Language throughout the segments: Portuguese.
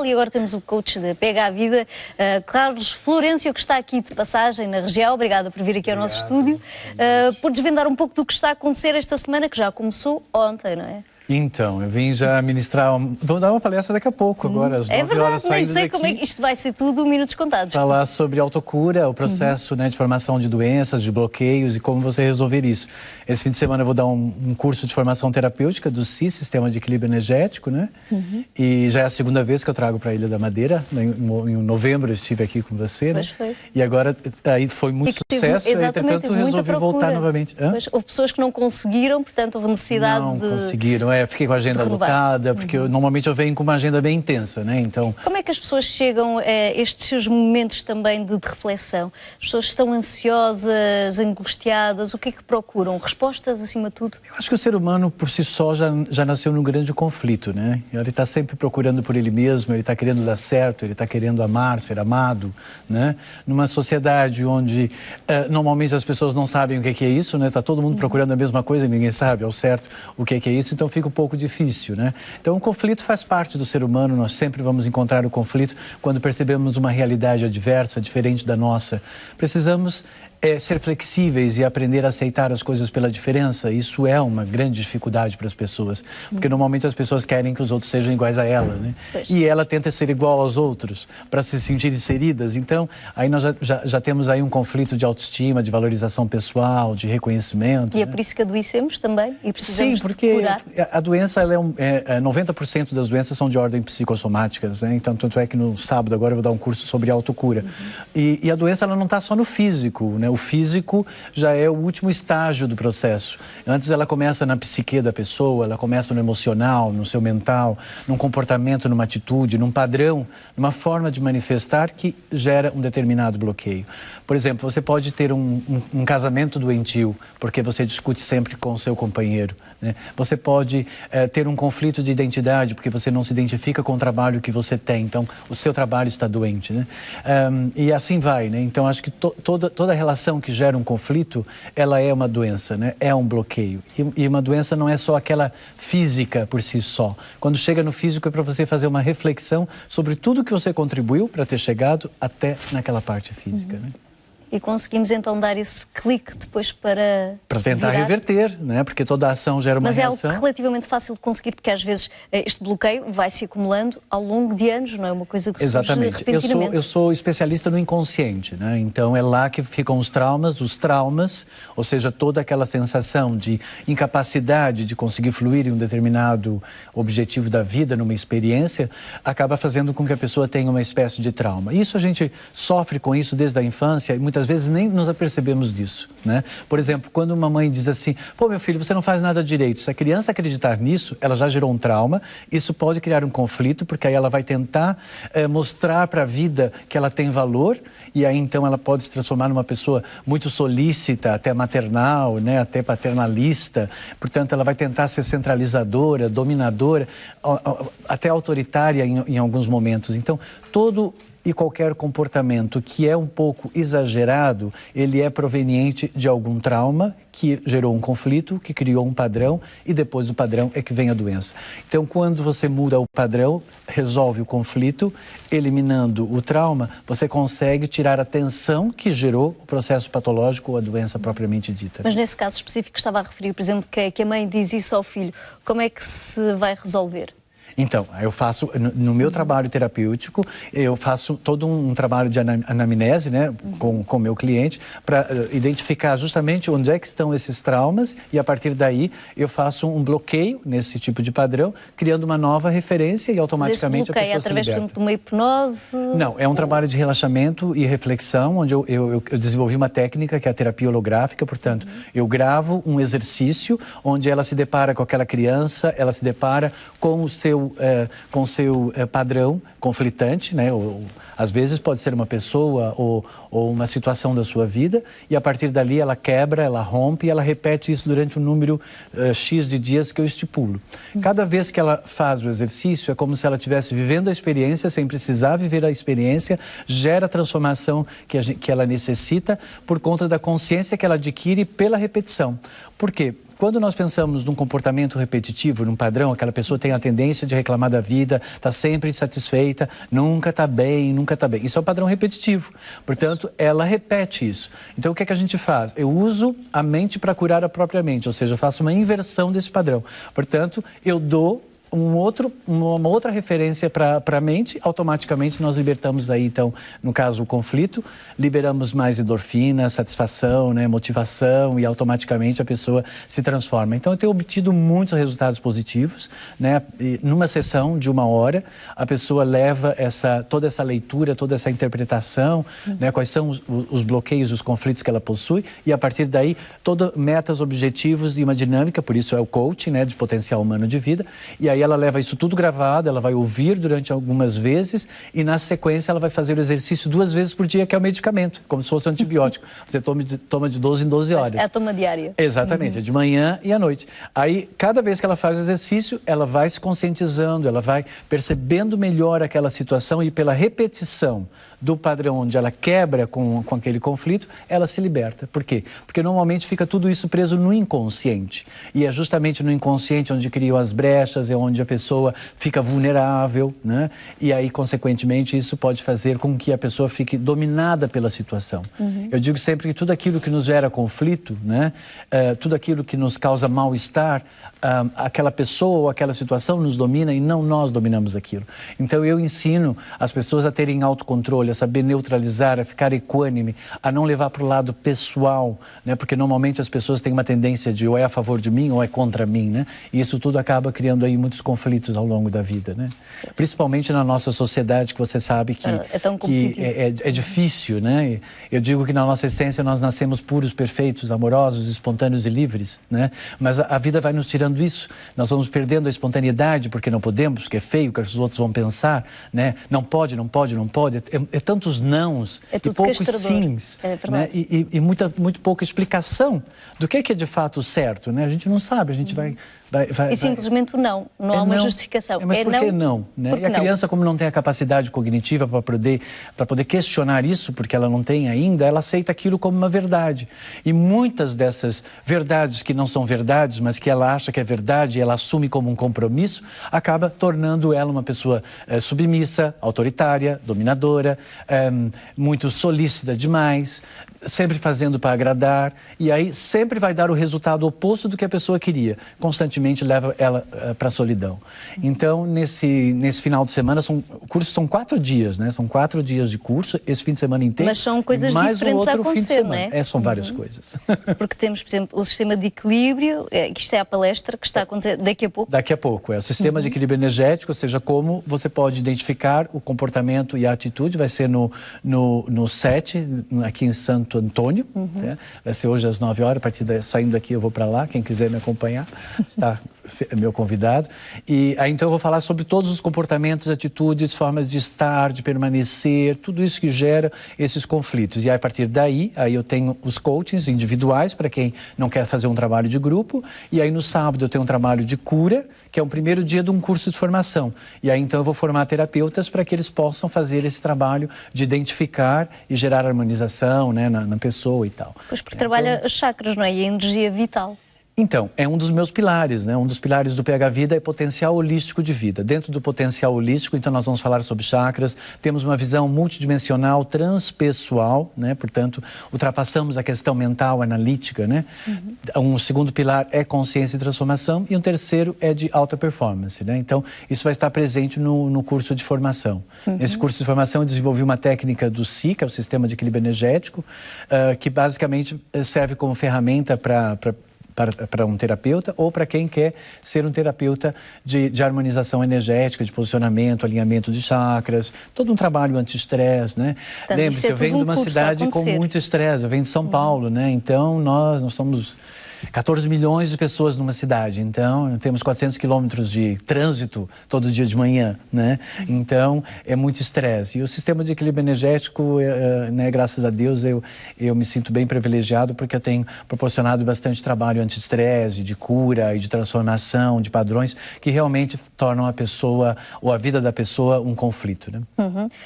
E agora temos o coach da Pega à Vida, Carlos Florencio, que está aqui de passagem na região. Obrigada por vir aqui ao nosso estúdio, por desvendar um pouco do que está a acontecer esta semana, que já começou ontem, não é? Então, eu vim já ministrar, vou dar uma palestra daqui a pouco, agora às 9 horas saídas nem sei como é que isto vai ser tudo minutos contados. Falar sobre autocura, o processo de formação de doenças, de bloqueios e como você resolver isso. Esse fim de semana eu vou dar um curso de formação terapêutica do SI, Sistema de Equilíbrio Energético, né? E já é a segunda vez que eu trago para a Ilha da Madeira. Em novembro eu estive aqui com você, né? Foi. E agora aí foi muito sucesso, e entretanto resolvi voltar novamente. Pois, houve pessoas que não conseguiram, portanto houve necessidade Não conseguiram. Fiquei com a agenda lotada, porque normalmente eu venho com uma agenda bem intensa, né? Então... Como é que as pessoas chegam a estes seus momentos também de reflexão? As pessoas estão ansiosas, angustiadas, o que é que procuram? Respostas acima de tudo? Eu acho que o ser humano por si só já nasceu num grande conflito, né? Ele está sempre procurando por ele mesmo, ele está querendo dar certo, ele está querendo amar, ser amado, né? Numa sociedade onde normalmente as pessoas não sabem o que é isso, né? Está todo mundo procurando a mesma coisa e ninguém sabe ao certo o que é isso, então fica um pouco difícil, né? Então o conflito faz parte do ser humano, nós sempre vamos encontrar o conflito quando percebemos uma realidade adversa, diferente da nossa. Precisamos ser flexíveis e aprender a aceitar as coisas pela diferença. Isso é uma grande dificuldade para as pessoas, porque normalmente as pessoas querem que os outros sejam iguais a ela, né? E ela tenta ser igual aos outros para se sentir inseridas. Então, aí nós já temos aí um conflito de autoestima, de valorização pessoal, de reconhecimento. E é por isso que adoecemos também e precisamos. Sim, porque curar. a doença, ela 90% das doenças são de ordem psicossomáticas, né? Então, tanto é que no sábado agora eu vou dar um curso sobre autocura. E a doença, ela não está só no físico, né? O físico já é o último estágio do processo. Antes ela começa na psique da pessoa, ela começa no emocional, no seu mental, num comportamento, numa atitude, num padrão, numa forma de manifestar que gera um determinado bloqueio. Por exemplo, você pode ter um casamento doentio, porque você discute sempre com o seu companheiro, né? Você pode ter um conflito de identidade, porque você não se identifica com o trabalho que você tem, então o seu trabalho está doente, né? E assim vai, né? Então acho que toda relação que gera um conflito, ela é uma doença, né? É um bloqueio. E uma doença não é só aquela física por si só. Quando chega no físico é para você fazer uma reflexão sobre tudo que você contribuiu para ter chegado até naquela parte física, né? E conseguimos então dar esse clique depois para tentar reverter, né? Porque toda ação gera uma reação. Mas é algo relativamente fácil de conseguir, porque às vezes este bloqueio vai se acumulando ao longo de anos, não é uma coisa que surge repentinamente. Eu sou especialista no inconsciente, né? Então é lá que ficam os traumas, ou seja, toda aquela sensação de incapacidade de conseguir fluir em um determinado objetivo da vida, numa experiência, acaba fazendo com que a pessoa tenha uma espécie de trauma. Isso a gente sofre com isso desde a infância e muitas vezes nem nos apercebemos disso, né? Por exemplo, quando uma mãe diz assim, pô, meu filho, você não faz nada direito. Se a criança acreditar nisso, ela já gerou um trauma. Isso pode criar um conflito, porque aí ela vai tentar mostrar para a vida que ela tem valor, e aí então ela pode se transformar numa pessoa muito solícita, até maternal, né? Até paternalista. Portanto, ela vai tentar ser centralizadora, dominadora, até autoritária em alguns momentos. Então, todo e qualquer comportamento que é um pouco exagerado, ele é proveniente de algum trauma que gerou um conflito, que criou um padrão, e depois do padrão é que vem a doença. Então, quando você muda o padrão, resolve o conflito, eliminando o trauma, você consegue tirar a tensão que gerou o processo patológico ou a doença propriamente dita. Mas nesse caso específico estava a referir, por exemplo, que a mãe diz isso ao filho, como é que se vai resolver? Então, eu faço, no meu trabalho terapêutico, eu faço todo um trabalho de anamnese, né, com o meu cliente, para identificar justamente onde é que estão esses traumas, e a partir daí eu faço um bloqueio nesse tipo de padrão, criando uma nova referência e automaticamente a pessoa se liberta. Através de uma hipnose? Não, é um trabalho de relaxamento e reflexão, onde eu desenvolvi uma técnica que é a terapia holográfica. Portanto, eu gravo um exercício onde ela se depara com aquela criança, ela se depara com o seu padrão conflitante, né? Ou, às vezes pode ser uma pessoa ou uma situação da sua vida, e a partir dali ela quebra, ela rompe e ela repete isso durante um número X de dias que eu estipulo. Cada vez que ela faz o exercício é como se ela estivesse vivendo a experiência sem precisar viver a experiência, gera a transformação que ela necessita por conta da consciência que ela adquire pela repetição. Por quê? quando nós pensamos num comportamento repetitivo, num padrão, aquela pessoa tem a tendência de reclamar da vida, está sempre insatisfeita, nunca está bem, nunca está bem. Isso é um padrão repetitivo. Portanto, ela repete isso. Então, o que é que a gente faz? Eu uso a mente para curar a própria mente, ou seja, eu faço uma inversão desse padrão. Portanto, eu dou uma outra referência para a mente, automaticamente nós libertamos daí, então, no caso, o conflito, liberamos mais endorfina, satisfação, né, motivação e automaticamente a pessoa se transforma. Então, eu tenho obtido muitos resultados positivos, né? E numa sessão de 1 hora, a pessoa leva toda essa leitura, toda essa interpretação, né, quais são os bloqueios, os conflitos que ela possui e a partir daí, metas, objetivos e uma dinâmica, por isso é o coaching, né, de potencial humano de vida, e aí ela leva isso tudo gravado, ela vai ouvir durante algumas vezes e na sequência ela vai fazer o exercício 2 vezes por dia, que é o medicamento, como se fosse um antibiótico. Você toma de 12 em 12 horas. É a toma diária. Exatamente, é de manhã e à noite. Aí, cada vez que ela faz o exercício, ela vai se conscientizando, ela vai percebendo melhor aquela situação e pela repetição do padrão onde ela quebra com aquele conflito, ela se liberta. Por quê? Porque normalmente fica tudo isso preso no inconsciente. E é justamente no inconsciente onde criam as brechas, é onde a pessoa fica vulnerável, né? E aí, consequentemente, isso pode fazer com que a pessoa fique dominada pela situação. Eu digo sempre que tudo aquilo que nos gera conflito, né? Tudo aquilo que nos causa mal-estar, aquela pessoa ou aquela situação nos domina e não nós dominamos aquilo. Então, eu ensino as pessoas a terem autocontrole, a saber neutralizar, a ficar equânime, a não levar para o lado pessoal, né? Porque normalmente as pessoas têm uma tendência de ou é a favor de mim ou é contra mim, né? E isso tudo acaba criando aí muitos conflitos ao longo da vida, né? Principalmente na nossa sociedade, que você sabe que é difícil, né? Eu digo que na nossa essência nós nascemos puros, perfeitos, amorosos, espontâneos e livres, né? Mas a vida vai nos tirando isso. Nós vamos perdendo a espontaneidade porque não podemos, porque é feio, o que os outros vão pensar, né? Não pode, não pode, não pode. É tantos nãos e poucos sims, né? E muito pouca explicação do que é de fato certo, né? A gente não sabe, a gente vai simplesmente não há uma justificação. Mas por que não? Né? E a criança, como não tem a capacidade cognitiva para poder questionar isso, porque ela não tem ainda, ela aceita aquilo como uma verdade. E muitas dessas verdades que não são verdades, mas que ela acha que é verdade e ela assume como um compromisso, acaba tornando ela uma pessoa submissa, autoritária, dominadora, muito solícita demais, sempre fazendo para agradar, e aí sempre vai dar o resultado oposto do que a pessoa queria. Constantemente leva ela para a solidão. Então, nesse final de semana, o curso são 4 dias, né? São 4 dias de curso, esse fim de semana inteiro. Mas são coisas diferentes a acontecer, não é? São várias coisas. Porque temos, por exemplo, o sistema de equilíbrio, que isto é a palestra que está a acontecer daqui a pouco. Daqui a pouco, é o sistema de equilíbrio energético, ou seja, como você pode identificar o comportamento e a atitude, vai ser no 7, aqui em Santo Antônio, né? Vai ser hoje às 9 horas, a partir saindo daqui eu vou para lá, quem quiser me acompanhar, está meu convidado. E aí então eu vou falar sobre todos os comportamentos, atitudes, formas de estar, de permanecer, tudo isso que gera esses conflitos. E aí, a partir daí, aí eu tenho os coachings individuais para quem não quer fazer um trabalho de grupo, e aí no sábado eu tenho um trabalho de cura, que é o primeiro dia de um curso de formação. E aí então eu vou formar terapeutas para que eles possam fazer esse trabalho de identificar e gerar harmonização, né, na pessoa e tal. Pois porque trabalha os chakras, não é? E a energia vital. Então, é um dos meus pilares, né? Um dos pilares do PH Vida é potencial holístico de vida. Dentro do potencial holístico, então nós vamos falar sobre chakras, temos uma visão multidimensional, transpessoal, né? Portanto, ultrapassamos a questão mental, analítica, né? Um segundo pilar é consciência e transformação e um terceiro é de alta performance, né? Então, isso vai estar presente no curso de formação. Nesse curso de formação eu desenvolvi uma técnica do SI, que é o Sistema de Equilíbrio Energético, que basicamente serve como ferramenta para um terapeuta ou para quem quer ser um terapeuta de harmonização energética, de posicionamento, alinhamento de chakras, todo um trabalho anti-estresse, né? Lembre-se, eu venho de uma cidade com muito estresse, eu venho de São Paulo, né? Então nós somos 14 milhões de pessoas numa cidade, então temos 400 quilômetros de trânsito todo dia de manhã, né? Então é muito estresse. E o sistema de equilíbrio energético, né, graças a Deus, eu me sinto bem privilegiado porque eu tenho proporcionado bastante trabalho anti-estresse, de cura e de transformação de padrões que realmente tornam a pessoa ou a vida da pessoa um conflito, né?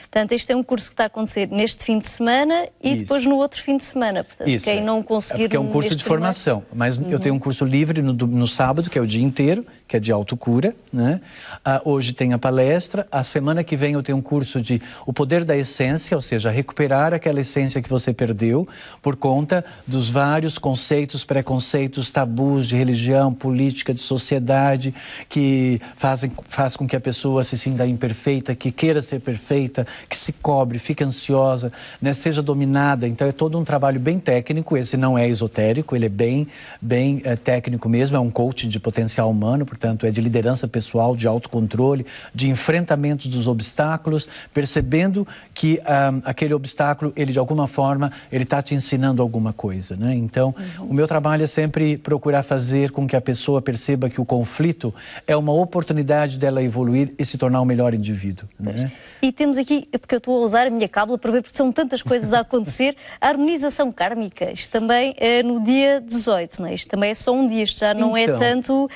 Portanto, este é um curso que está a acontecer neste fim de semana e depois no outro fim de semana. Portanto, quem não conseguir porque é um curso de formação, mas mas eu tenho um curso livre no sábado, que é o dia inteiro, que é de autocura, né? Hoje tem a palestra, a semana que vem eu tenho um curso de o poder da essência, ou seja, recuperar aquela essência que você perdeu por conta dos vários conceitos, preconceitos, tabus de religião, política, de sociedade, que faz com que a pessoa se sinta imperfeita, que queira ser perfeita, que se cobre, fique ansiosa, né? Seja dominada. Então é todo um trabalho bem técnico, esse não é esotérico, ele é bem técnico mesmo, é um coaching de potencial humano, portanto é de liderança pessoal, de autocontrole, de enfrentamento dos obstáculos, percebendo que aquele obstáculo, ele de alguma forma, ele está te ensinando alguma coisa, né? Então, o meu trabalho é sempre procurar fazer com que a pessoa perceba que o conflito é uma oportunidade dela evoluir e se tornar um melhor indivíduo, né? E temos aqui, porque eu estou a usar a minha cábula para ver, porque são tantas coisas a acontecer, a harmonização kármica, isto também é no dia 18, não é? Isto também é só um dia, isto já não é tanto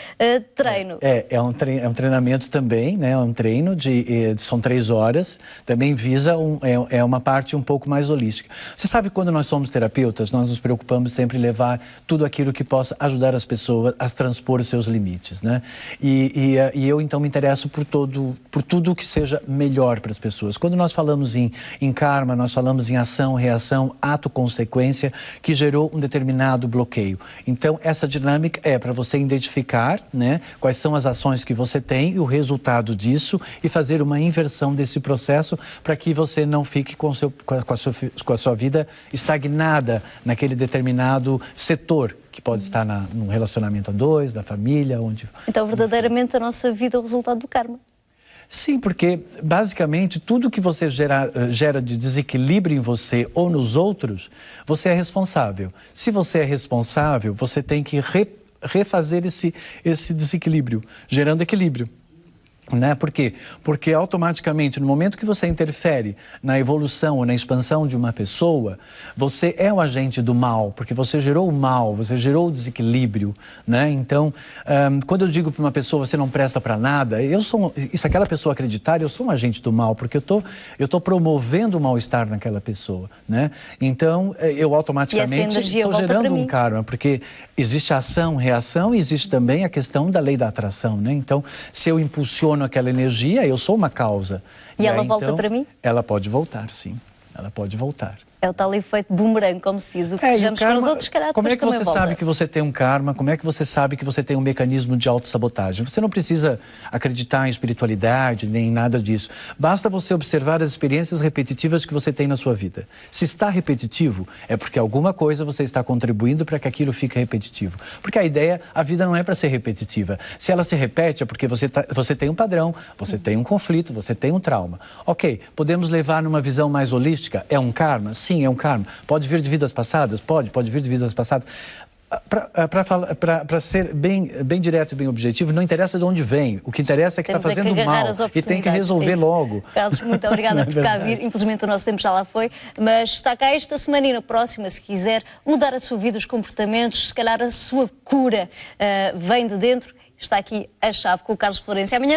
treino. É um treinamento também, né? É um treino são 3 horas, também visa uma parte um pouco mais holística. Você sabe, quando nós somos terapeutas, nós nos preocupamos sempre em levar tudo aquilo que possa ajudar as pessoas a transpor os seus limites, né? E eu então me interesso por tudo que seja melhor para as pessoas. Quando nós falamos em karma, nós falamos em ação, reação, ato, consequência, que gerou um determinado bloqueio. Então, essa dinâmica é para você identificar, né, quais são as ações que você tem e o resultado disso, e fazer uma inversão desse processo para que você não fique com a sua vida estagnada naquele determinado setor, que pode estar num relacionamento a 2, da família, onde... Então, verdadeiramente, a nossa vida é o resultado do karma. Sim, porque basicamente tudo que você gera de desequilíbrio em você ou nos outros, você é responsável. Se você é responsável, você tem que refazer esse desequilíbrio, gerando equilíbrio. Né? Por quê? Porque automaticamente, no momento que você interfere na evolução ou na expansão de uma pessoa, você é um agente do mal, porque você gerou o mal, você gerou o desequilíbrio, né? Então, quando eu digo para uma pessoa, você não presta para nada, e se aquela pessoa acreditar, eu sou um agente do mal, porque eu tô promovendo o mal-estar naquela pessoa, né? Então, eu automaticamente estou gerando um karma, porque existe ação, reação, e existe também a questão da lei da atração, né? Então, se eu impulsiono aquela energia, eu sou uma causa. E ela volta para mim? Ela pode voltar, sim. Ela pode voltar. É o tal efeito boomerang, como se diz. O que sejamos para os outros, se calhar, como é que você volta. sabe que você tem um karma? Como é que você sabe que você tem um mecanismo de autossabotagem? Você não precisa acreditar em espiritualidade, nem em nada disso. Basta você observar as experiências repetitivas que você tem na sua vida. Se está repetitivo, é porque alguma coisa você está contribuindo para que aquilo fique repetitivo. Porque a vida não é para ser repetitiva. Se ela se repete, é porque você tem um padrão, você tem um conflito, você tem um trauma. Ok, podemos levar numa visão mais holística? É um karma? Sim, é um karma. Pode vir de vidas passadas? Pode vir de vidas passadas. Para ser bem direto e bem objetivo, não interessa de onde vem. O que interessa é que está fazendo mal e tem que resolver logo. Carlos, muito obrigada por cá vir. Infelizmente o nosso tempo já lá foi, mas está cá esta semana e na próxima, se quiser mudar a sua vida, os comportamentos, se calhar a sua cura vem de dentro. Está aqui a chave com o Carlos Florencio. Amanhã